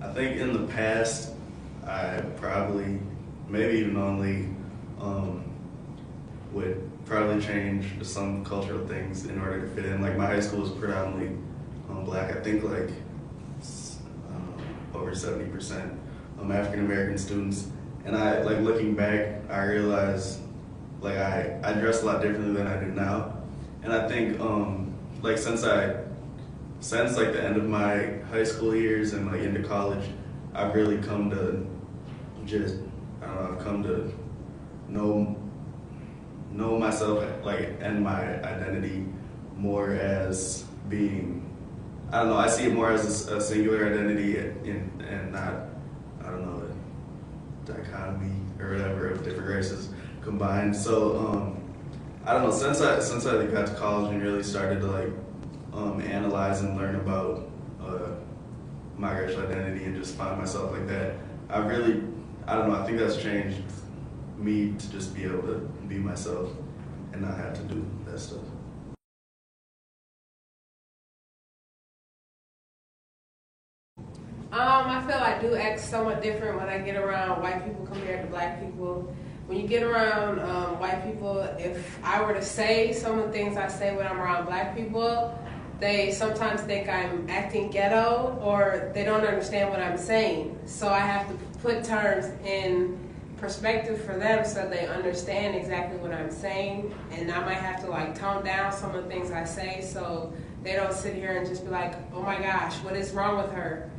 I think in the past, I probably, maybe even only, would probably change some cultural things in order to fit in. Like my high school was predominantly black. I think like over 70% African American students. And I like looking back, I realized like I dress a lot differently than I do now. And I think like since like the end of my high school years and like into college, I've really come to just I've come to know myself like and my identity more as being I see it more as a singular identity and not a dichotomy or whatever of different races combined. So I don't know, since I got to college and really started to like analyze and learn about my racial identity and just find myself like that, I think that's changed me to just be able to be myself and not have to do that stuff. I feel I do act somewhat different when I get around white people compared to black people. When you get around white people, if I were to say some of the things I say when I'm around black people, they sometimes think I'm acting ghetto or they don't understand what I'm saying. So I have to put terms in perspective for them so they understand exactly what I'm saying. And I might have to like tone down some of the things I say so they don't sit here and just be like, oh my gosh, what is wrong with her?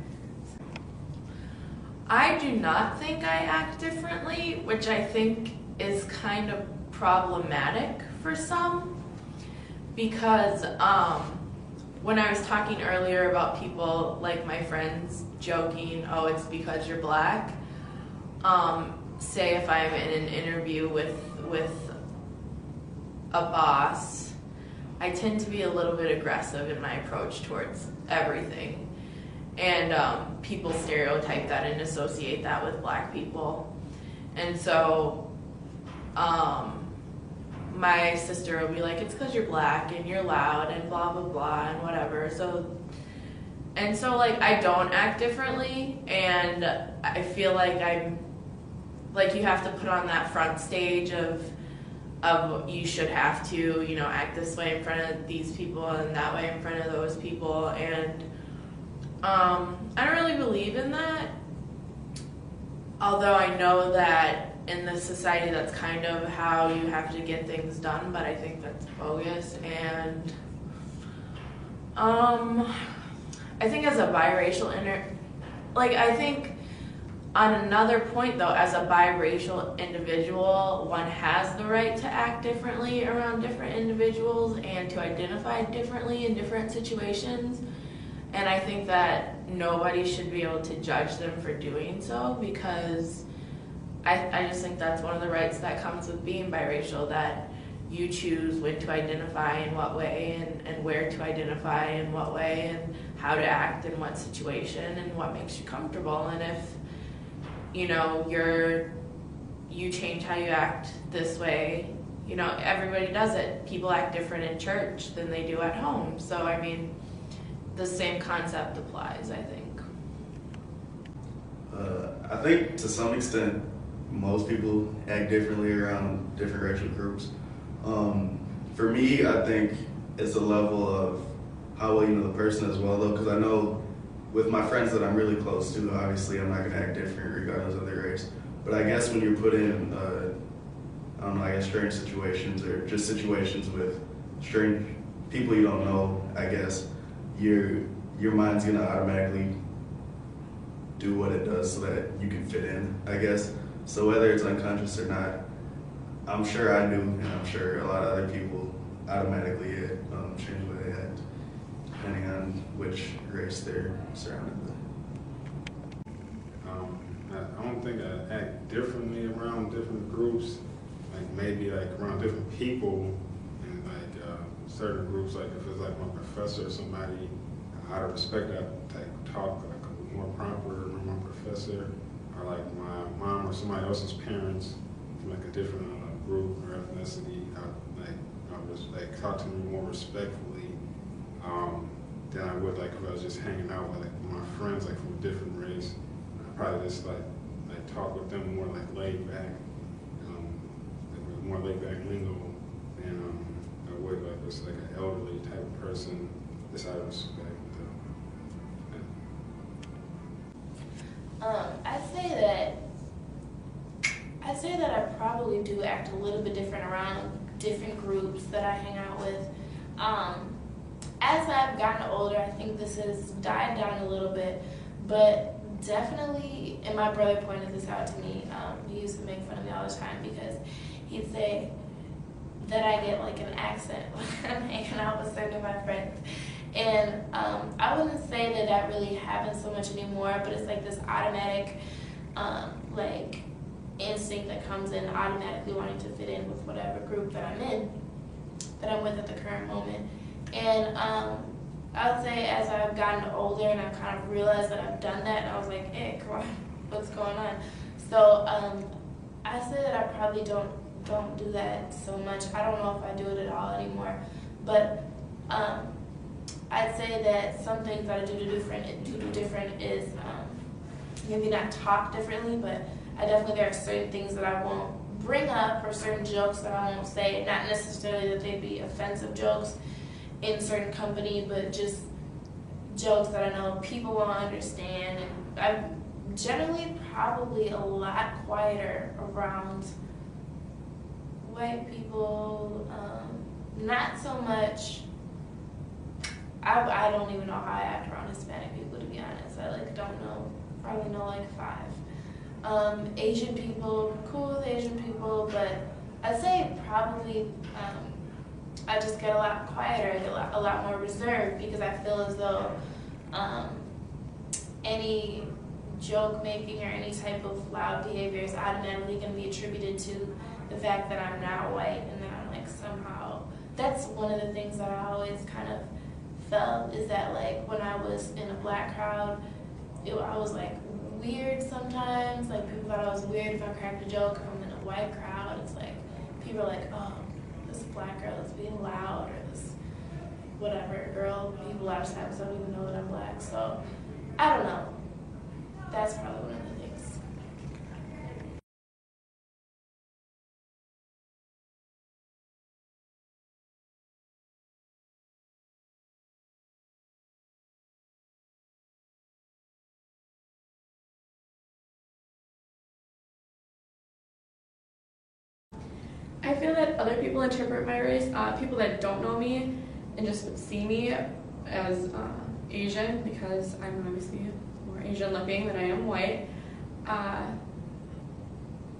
I do not think I act differently, which I think is kind of problematic for some, because when I was talking earlier about people, like my friends joking, oh, it's because you're black, say if I'm in an interview with a boss, I tend to be a little bit aggressive in my approach towards everything. And people stereotype that and associate that with black people. And so my sister will be like, it's because you're black and you're loud and blah, blah, blah, and whatever. So like, I don't act differently, and I feel like you have to put on that front stage of you should have to, act this way in front of these people and that way in front of those people, and I don't really believe in that, although I know that in this society that's kind of how you have to get things done, but I think that's bogus. And I think as a biracial I think on another point though, as a biracial individual, one has the right to act differently around different individuals and to identify differently in different situations. And I think that nobody should be able to judge them for doing so, because I just think that's one of the rights that comes with being biracial, that you choose when to identify in what way and where to identify in what way and how to act in what situation and what makes you comfortable. And if, you change how you act this way, everybody does it. People act different in church than they do at home. So, the same concept applies, I think. I think to some extent, most people act differently around different racial groups. For me, I think it's a level of how well you know the person as well, though, because I know with my friends that I'm really close to, obviously I'm not going to act different regardless of their race. But I guess when you're put in, strange situations or just situations with strange people you don't know, I guess, your mind's gonna automatically do what it does so that you can fit in, I guess. So whether it's unconscious or not, I'm sure I do, and I'm sure a lot of other people automatically change the way they act, depending on which race they're surrounded with. I don't think I act differently around different groups, maybe around different people, and certain groups, like if it's like my professor or somebody, out of respect, I talk like more proper than my professor, or like my mom or somebody else's parents from like a different group or ethnicity. I just talk to me more respectfully than I would if I was just hanging out with my friends from a different race. probably just like talk with them more like laid back, more laid back lingo than I would like just like an elderly type of person. Just out of respect. I'd say that I probably do act a little bit different around different groups that I hang out with. As I've gotten older, I think this has died down a little bit, but definitely, and my brother pointed this out to me, he used to make fun of me all the time because he'd say that I get like an accent when I'm hanging out with certain of my friends. And I wouldn't say that that really happens so much anymore, but it's like this automatic like instinct that comes in, automatically wanting to fit in with whatever group that I'm with at the current moment. And I would say as I've gotten older and I've kind of realized that I've done that, and I was like, hey, come on, what's going on? So I say that I probably don't do that so much. I don't know if I do it at all anymore, but I'd say that some things that I do different is maybe not talk differently, but there are certain things that I won't bring up or certain jokes that I won't say, not necessarily that they'd be offensive jokes in certain company, but just jokes that I know people won't understand. And I'm generally probably a lot quieter around white people, not so much. I don't even know how I act around Hispanic people, to be honest. I don't know, probably know like 5. Asian people, cool with Asian people, but I'd say probably I just get a lot quieter, I get a lot more reserved because I feel as though any joke making or any type of loud behavior is automatically going to be attributed to the fact that I'm now white, and that I'm like somehow, that's one of the things that I always kind of felt, is that like when I was in a black crowd, I was like weird sometimes. Like people thought I was weird if I cracked a joke. If I'm in a white crowd, it's like people are like, oh, this black girl is being loud, or this whatever girl, people out of times don't even know that I'm black. So I don't know. That's probably one of the things. I feel that other people interpret my race, people that don't know me and just would see me as Asian, because I'm obviously more Asian looking than I am white.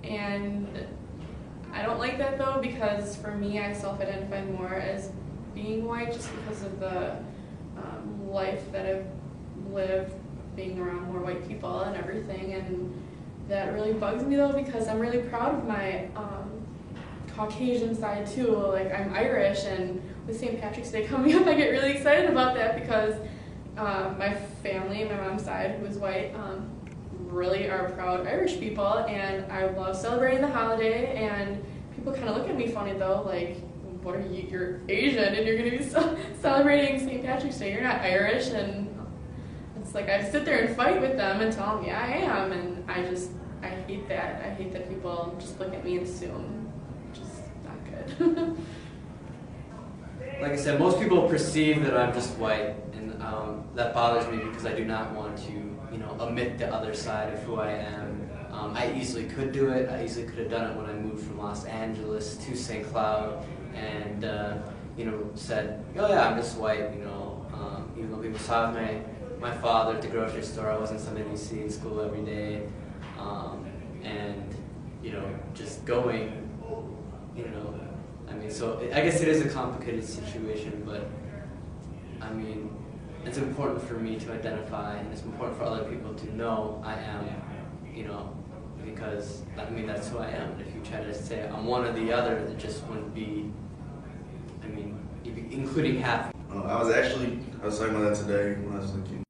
And I don't like that though, because for me I self-identify more as being white just because of the life that I've lived being around more white people and everything. And that really bugs me though, because I'm really proud of my Caucasian side too. Like I'm Irish, and with St. Patrick's Day coming up, I get really excited about that because my family, my mom's side, who is white, really are proud Irish people, and I love celebrating the holiday. And people kind of look at me funny though, like, what are you? You're Asian and you're going to be celebrating St. Patrick's Day. You're not Irish. And it's like I sit there and fight with them and tell them, yeah, I am. And I hate that. I hate that people just look at me and assume. Like I said, most people perceive that I'm just white, and that bothers me because I do not want to, omit the other side of who I am. I easily could do it. I easily could have done it when I moved from Los Angeles to St. Cloud, and said, oh yeah, I'm just white. Even though people saw my father at the grocery store, I wasn't somebody you see in school every day, and just going, so I guess it is a complicated situation, but it's important for me to identify, and it's important for other people to know I am, because that's who I am. And if you try to say I'm one or the other, it just wouldn't be, including half. I was talking about that today when I was looking.